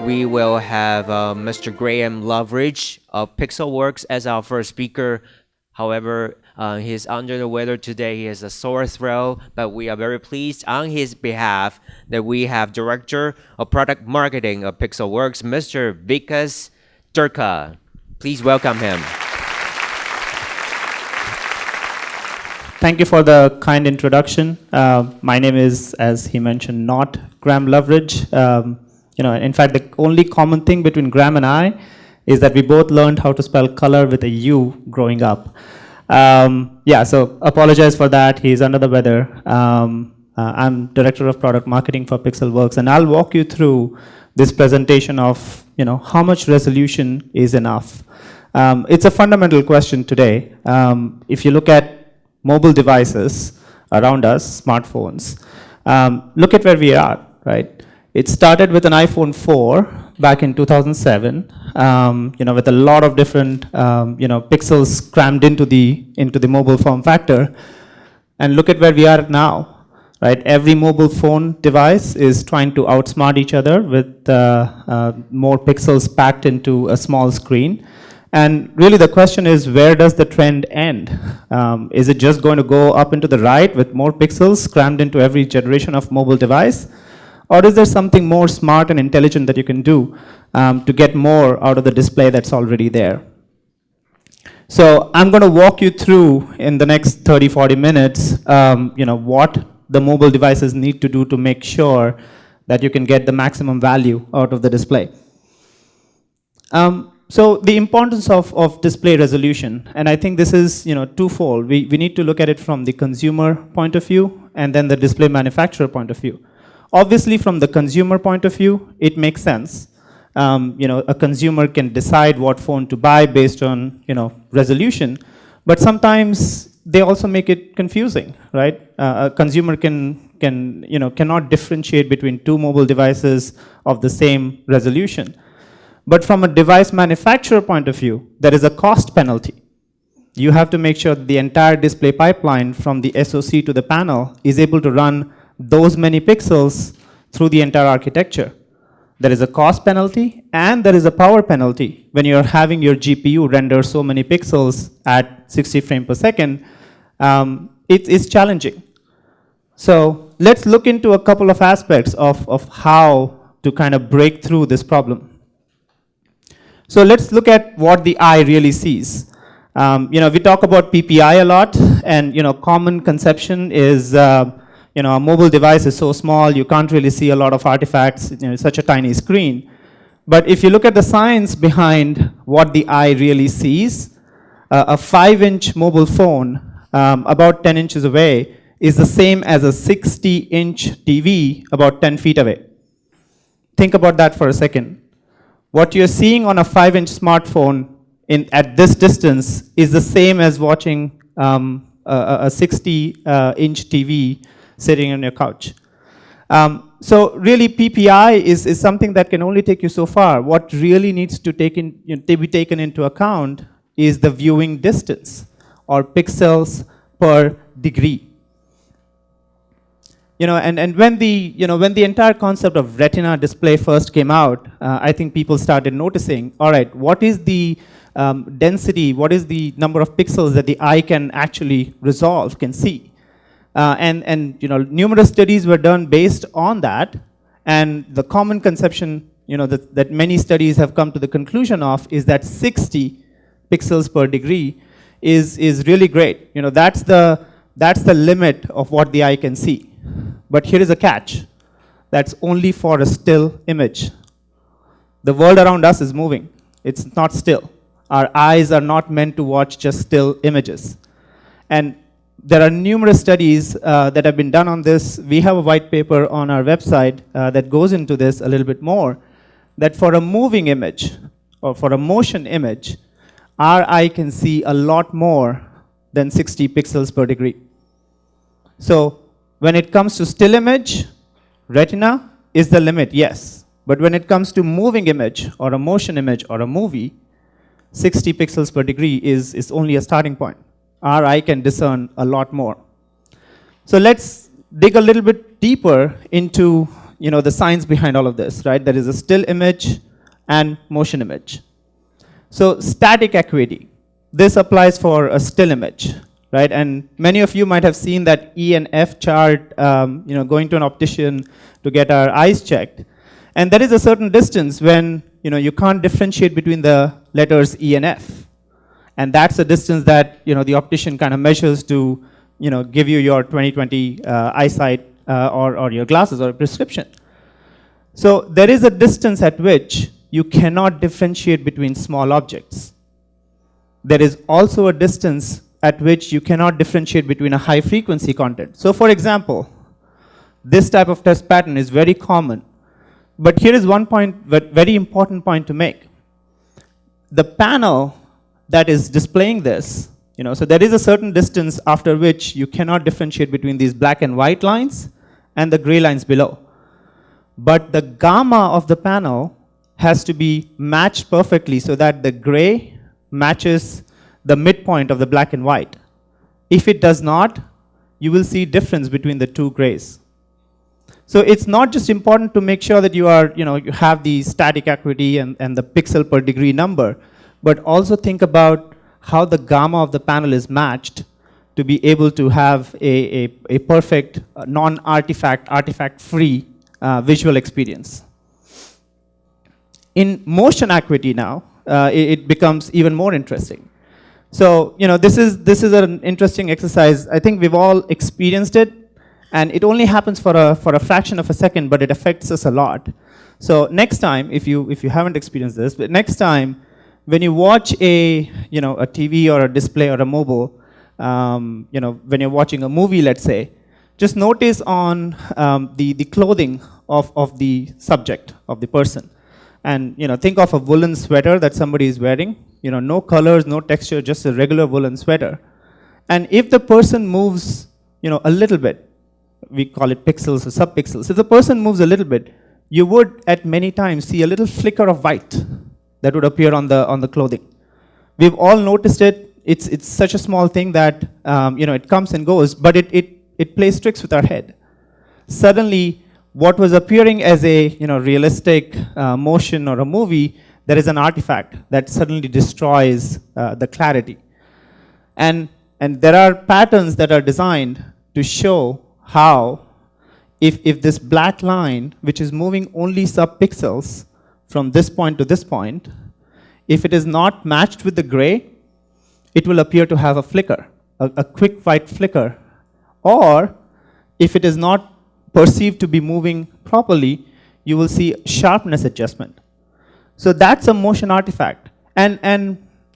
we will have Mr. Graham Loveridge of Pixelworks as our first speaker. However, he's under the weather today. He has a sore throat, but we are very pleased on his behalf that we have Director of Product Marketing of Pixelworks, Mr. Vikas Dhurka. Please welcome him. Thank you for the kind introduction. My name is, as he mentioned, not Graham Loveridge. In fact, the only common thing between Graham and I is that we both learned how to spell color with a U growing up. So apologize for that. He's under the weather. I'm Director of Product Marketing for Pixelworks, and I'll walk you through this presentation of how much resolution is enough. It's a fundamental question today. If you look at mobile devices around us, smartphones, look at where we are, right? It started with an iPhone 4 back in 2007, with a lot of different, pixels crammed into the mobile form factor. And look at where we are now, right? Every mobile phone device is trying to outsmart each other with more pixels packed into a small screen. And really the question is, where does the trend end? Is it just going to go up into the right with more pixels crammed into every generation of mobile device? Or is there something more smart and intelligent that you can do to get more out of the display that's already there? So I'm going to walk you through in the next 30, 40 minutes, what the mobile devices need to do to make sure that you can get the maximum value out of the display. So the importance of display resolution, and I think this is twofold. We need to look at it from the consumer point of view and then the display manufacturer point of view. Obviously, from the consumer point of view, it makes sense. A consumer can decide what phone to buy based on resolution, but sometimes they also make it confusing, right? A consumer cannot differentiate between two mobile devices of the same resolution. But from a device manufacturer point of view, there is a cost penalty. You have to make sure that the entire display pipeline from the SoC to the panel is able to run those many pixels through the entire architecture. There is a cost penalty and there is a power penalty when you're having your GPU render so many pixels at 60 frames per second. It's challenging. So let's look into a couple of aspects of how to kind of break through this problem. So let's look at what the eye really sees. We talk about PPI a lot, and common conception is a mobile device is so small you can't really see a lot of artifacts. It's such a tiny screen. But if you look at the science behind what the eye really sees, a 5-inch mobile phone about 10 inches away is the same as a 60-inch TV about 10 feet away. Think about that for a second. What you're seeing on a 5-inch smartphone at this distance is the same as watching a 60-inch TV sitting on your couch. So really, PPI is something that can only take you so far. What really needs to be taken into account is the viewing distance, or pixels per degree. And when the entire concept of retina display first came out, I think people started noticing, all right, what is the density, what is the number of pixels that the eye can actually resolve, can see? Numerous studies were done based on that, and the common conception, that many studies have come to the conclusion of is that 60 pixels per degree is really great. That's the limit of what the eye can see. But here is a catch. That's only for a still image. The world around us is moving. It's not still. Our eyes are not meant to watch just still images. And there are numerous studies that have been done on this. We have a white paper on our website that goes into this a little bit more, that for a moving image or for a motion image, our eye can see a lot more than 60 pixels per degree. So when it comes to still image, retina is the limit, yes. But when it comes to moving image or a motion image or a movie, 60 pixels per degree is only a starting point. Our eye can discern a lot more. So let's dig a little bit deeper into the science behind all of this, right? There is a still image and motion image. So static acuity, this applies for a still image, right? And many of you might have seen that E and F chart, going to an optician to get our eyes checked. And there is a certain distance when you can't differentiate between the letters E and F. And that's the distance that the optician kind of measures to give you your 20/20 eyesight or your glasses or prescription. So there is a distance at which you cannot differentiate between small objects. There is also a distance at which you cannot differentiate between a high frequency content. So for example, this type of test pattern is very common. But here is one point, very important point to make. The panel that is displaying this, so there is a certain distance after which you cannot differentiate between these black and white lines and the gray lines below. But the gamma of the panel has to be matched perfectly so that the gray matches the midpoint of the black and white. If it does not, you will see difference between the two grays. So it's not just important to make sure that you have the static acuity and the pixel per degree number, but also think about how the gamma of the panel is matched to be able to have a perfect non-artifact, artifact-free visual experience. In motion acuity now, it becomes even more interesting. So this is an interesting exercise. I think we've all experienced it. And it only happens for a fraction of a second, but it affects us a lot. So next time, if you haven't experienced this, but next time when you watch a TV or a display or a mobile, when you're watching a movie, let's say, just notice on the clothing of the subject, of the person, and think of a woolen sweater that somebody is wearing. No colors, no texture, just a regular woolen sweater. And if the person moves, a little bit, we call it pixels or subpixels. If the person moves a little bit, you would at many times see a little flicker of white that would appear on the clothing. We've all noticed it. It's such a small thing that it comes and goes, but it plays tricks with our head. Suddenly, what was appearing as a realistic motion or a movie, there is an artifact that suddenly destroys the clarity. And there are patterns that are designed to show how, if this black line, which is moving only subpixels from this point to this point, if it is not matched with the gray, it will appear to have a flicker, a quick white flicker. Or if it is not perceived to be moving properly, you will see sharpness adjustment. So that's a motion artifact. And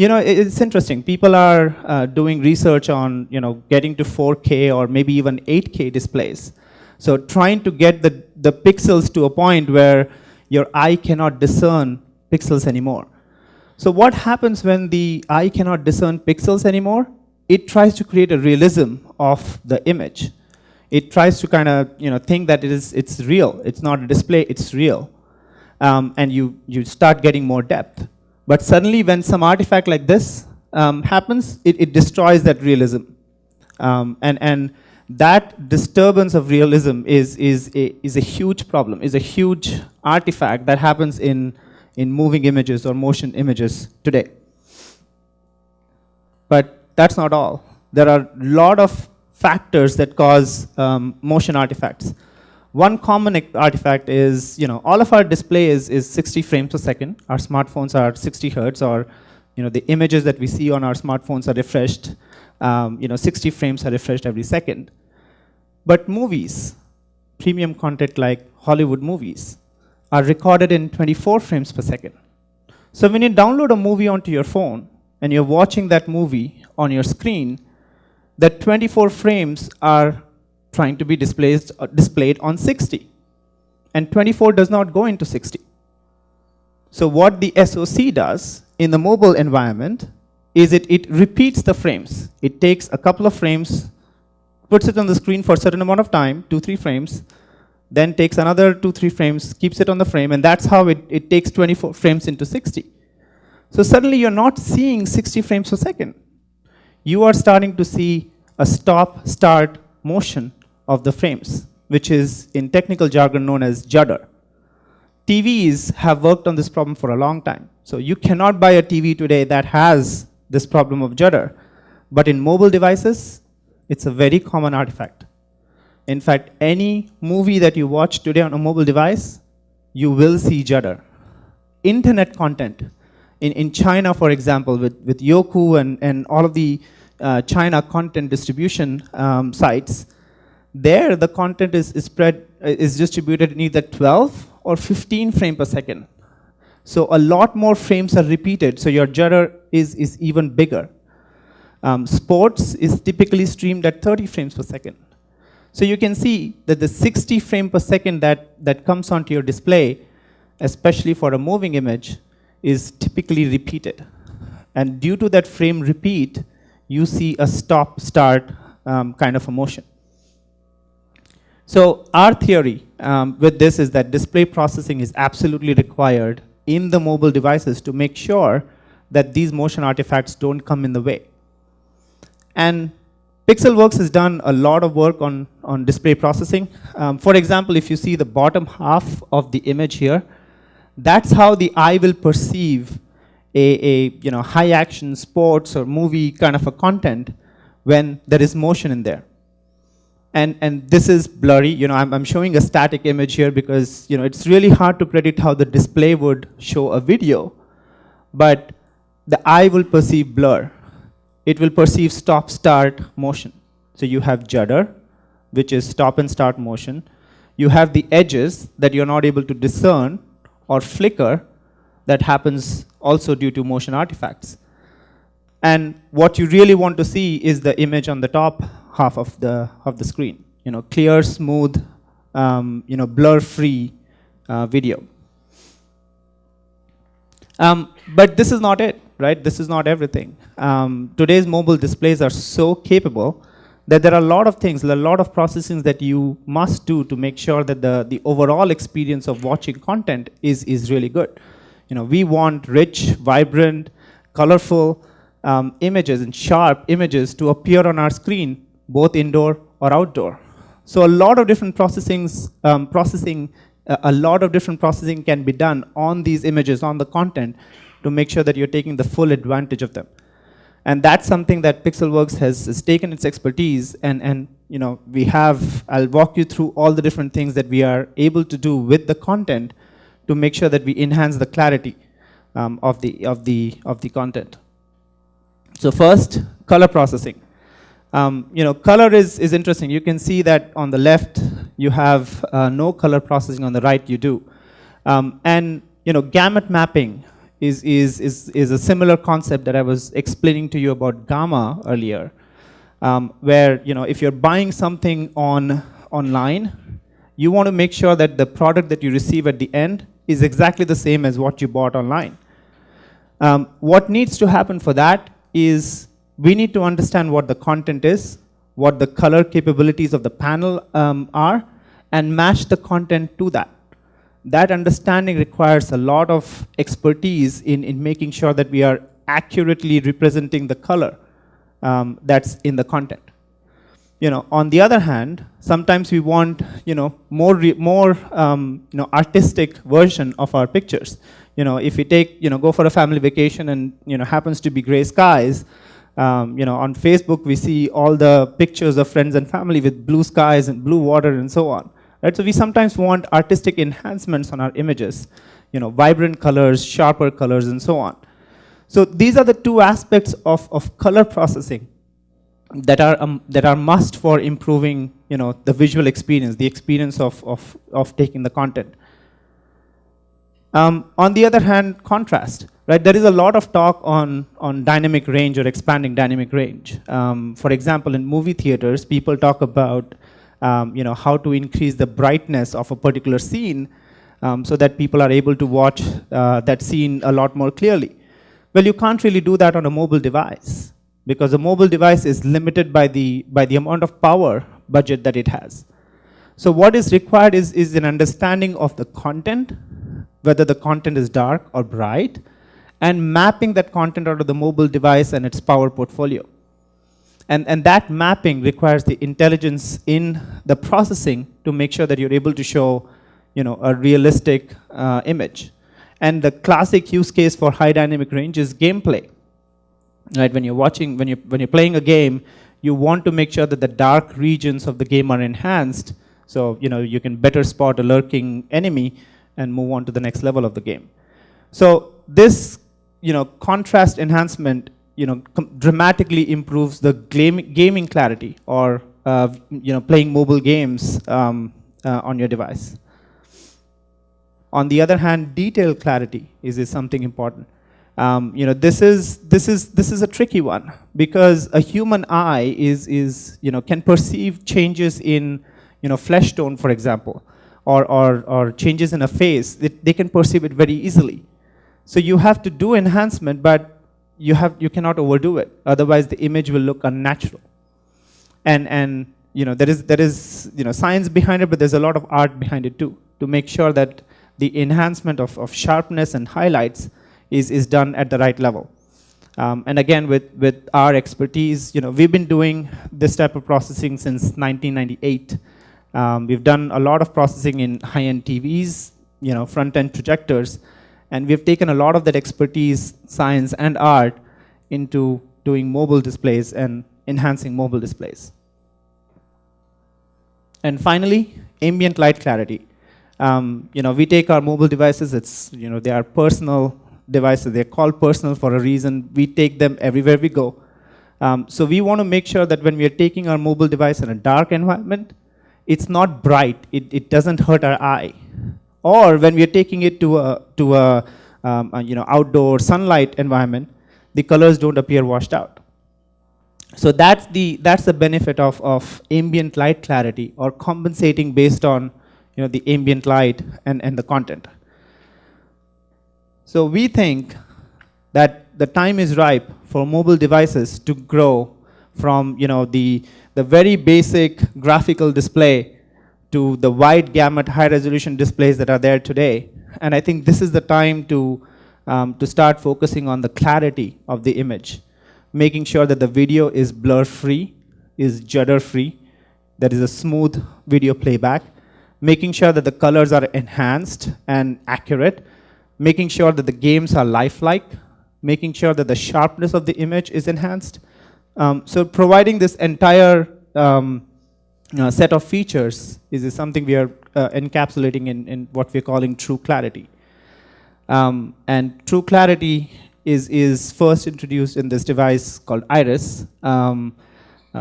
it's interesting. People are doing research on getting to 4K or maybe even 8K displays. So trying to get the pixels to a point where your eye cannot discern pixels anymore. So what happens when the eye cannot discern pixels anymore? It tries to create a realism of the image. It tries to kind of think that it's real. It's not a display. It's real, and you start getting more depth. But suddenly, when some artifact like this happens, it destroys that realism. And that disturbance of realism is a huge problem, is a huge artifact that happens in moving images or motion images today. But that's not all. There are a lot of factors that cause motion artifacts. One common artifact is, all of our display is 60 frames per second. Our smartphones are 60 hertz, or the images that we see on our smartphones are refreshed. 60 frames are refreshed every second. But movies, premium content like Hollywood movies, are recorded in 24 frames per second. So when you download a movie onto your phone and you're watching that movie on your screen, that 24 frames are trying to be displayed on 60. And 24 does not go into 60. So what the SoC does in the mobile environment is it repeats the frames. It takes a couple of frames, puts it on the screen for a certain amount of time, 2-3 frames, then takes another 2-3 frames, keeps it on the frame, and that's how it takes 24 frames into 60. So suddenly you're not seeing 60 frames per second. You are starting to see a stop-start motion of the frames. which is in technical jargon known as judder. TVs have worked on this problem for a long time. So you cannot buy a TV today that has this problem of judder. But in mobile devices, it's a very common artifact. In fact, any movie that you watch today on a mobile device, you will see judder. Internet content. In China, for example, with Youku and all of the China content distribution sites, there the content is distributed in either 12 or 15 frames per second. So a lot more frames are repeated, so your judder is even bigger. Sports is typically streamed at 30 frames per second. So you can see that the 60 frames per second that comes onto your display, especially for a moving image, is typically repeated. And due to that frame repeat, you see a stop-start kind of a motion. So our theory with this is that display processing is absolutely required in the mobile devices to make sure that these motion artifacts don't come in the way. And Pixelworks has done a lot of work on display processing. For example, if you see the bottom half of the image here, that's how the eye will perceive a high action sports or movie kind of a content when there is motion in there. And this is blurry. I'm showing a static image here because it's really hard to predict how the display would show a video, but the eye will perceive blur. It will perceive stop-start motion. So you have judder, which is stop and start motion. You have the edges that you're not able to discern, or flicker, that happens also due to motion artifacts. And what you really want to see is the image on the top half of the screen. Clear, smooth, blur-free video. But this is not it, right? This is not everything. Today's mobile displays are so capable that there are a lot of things, a lot of processing that you must do to make sure that the overall experience of watching content is really good. We want rich, vibrant, colorful images and sharp images to appear on our screen, both indoor or outdoor. So a lot of different processing can be done on these images, on the content, to make sure that you're taking the full advantage of them. And that's something that Pixelworks has taken its expertise, and I'll walk you through all the different things that we are able to do with the content to make sure that we enhance the clarity of the content. So first, color processing. Color is interesting. You can see that on the left you have no color processing, on the right you do. And gamut mapping is a similar concept that I was explaining to you about gamma earlier, where if you're buying something online, you want to make sure that the product that you receive at the end is exactly the same as what you bought online. What needs to happen for that is we need to understand what the content is, what the color capabilities of the panel are, and match the content to that. That understanding requires a lot of expertise in making sure that we are accurately representing the color that's in the content. On the other hand, sometimes we want more artistic version of our pictures. If we go for a family vacation and happens to be gray skies, on Facebook we see all the pictures of friends and family with blue skies and blue water and so on. Right? So we sometimes want artistic enhancements on our images, vibrant colors, sharper colors, and so on. So these are the two aspects of color processing that are must for improving the visual experience, the experience of taking the content. On the other hand, contrast. Right? There is a lot of talk on dynamic range or expanding dynamic range. For example, in movie theaters, people talk about how to increase the brightness of a particular scene so that people are able to watch that scene a lot more clearly. Well, you can't really do that on a mobile device because a mobile device is limited by the amount of power budget that it has. So what is required is an understanding of the content, whether the content is dark or bright, and mapping that content onto the mobile device and its power portfolio. And that mapping requires the intelligence in the processing to make sure that you're able to show, a realistic image. And the classic use case for high dynamic range is gameplay. Right? When you're playing a game, you want to make sure that the dark regions of the game are enhanced, so you can better spot a lurking enemy and move on to the next level of the game. So this contrast enhancement dramatically improves the gaming clarity, or playing mobile games on your device. On the other hand, detail clarity is something important. This is a tricky one, because a human eye can perceive changes in flesh tone, for example, or changes in a face. They can perceive it very easily. So you have to do enhancement, but you cannot overdo it. Otherwise, the image will look unnatural. And there is science behind it, but there's a lot of art behind it too, to make sure that the enhancement of sharpness and highlights is done at the right level. And again, with our expertise, we've been doing this type of processing since 1998. We've done a lot of processing in high-end TVs, front-end projectors, and we've taken a lot of that expertise, science, and art into doing mobile displays and enhancing mobile displays. And finally, ambient light clarity. We take our mobile devices, they are personal devices. They're called personal for a reason. We take them everywhere we go. So we want to make sure that when we are taking our mobile device in a dark environment, it's not bright. It doesn't hurt our eye. Or when we are taking it to a outdoor sunlight environment, the colors don't appear washed out. So that's the benefit of ambient light clarity, or compensating based on the ambient light and the content. So we think that the time is ripe for mobile devices to grow from the very basic graphical display to the wide gamut high resolution displays that are there today. And I think this is the time to start focusing on the clarity of the image, making sure that the video is blur free, is judder free, there is a smooth video playback, making sure that the colors are enhanced and accurate, making sure that the games are lifelike, making sure that the sharpness of the image is enhanced. So providing this entire set of features is something we are encapsulating in what we're calling true clarity. And true clarity is first introduced in this device called Iris.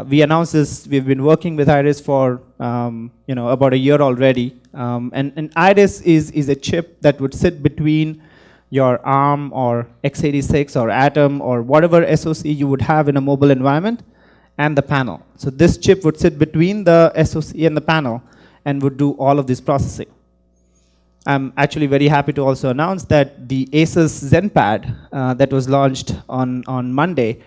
We announced this. We've been working with Iris for about a year already. And Iris is a chip that would sit between your ARM or x86 or Atom or whatever SoC you would have in a mobile environment and the panel. So this chip would sit between the SoC and the panel and would do all of this processing. I'm actually very happy to also announce that the Asus ZenPad that was launched on Monday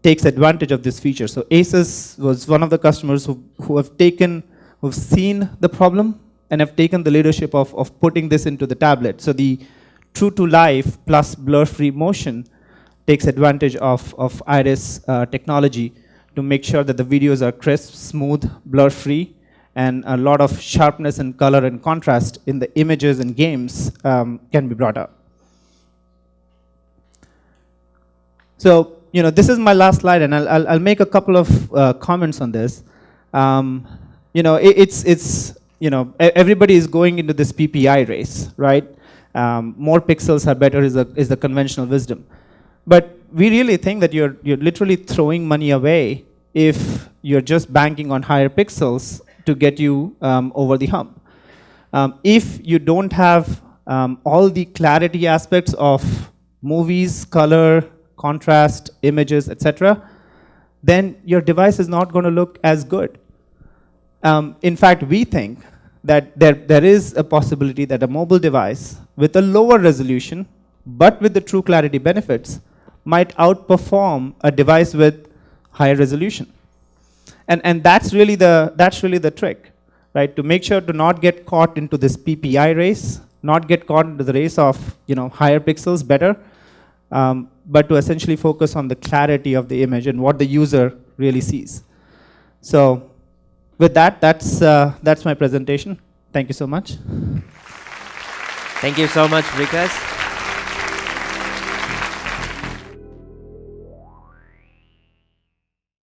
takes advantage of this feature. So Asus was one of the customers who've seen the problem and have taken the leadership of putting this into the tablet. So the true to life plus blur-free motion takes advantage of Iris technology to make sure that the videos are crisp, smooth, blur-free, and a lot of sharpness and color and contrast in the images and games can be brought up. So, this is my last slide, and I'll make a couple of comments on this. Everybody is going into this PPI race, right? More pixels are better is the conventional wisdom. But we really think that you're literally throwing money away if you're just banking on higher pixels to get you over the hump. If you don't have all the clarity aspects of movies, color, contrast, images, etc., then your device is not going to look as good. In fact, we think that there is a possibility that a mobile device with a lower resolution, but with the true clarity benefits, might outperform a device with higher resolution. And that's really the trick, right? To make sure to not get caught into this PPI race, not get caught into the race of higher pixels better, but to essentially focus on the clarity of the image and what the user really sees. So with that, that's my presentation. Thank you so much. Thank you so much, Vikas.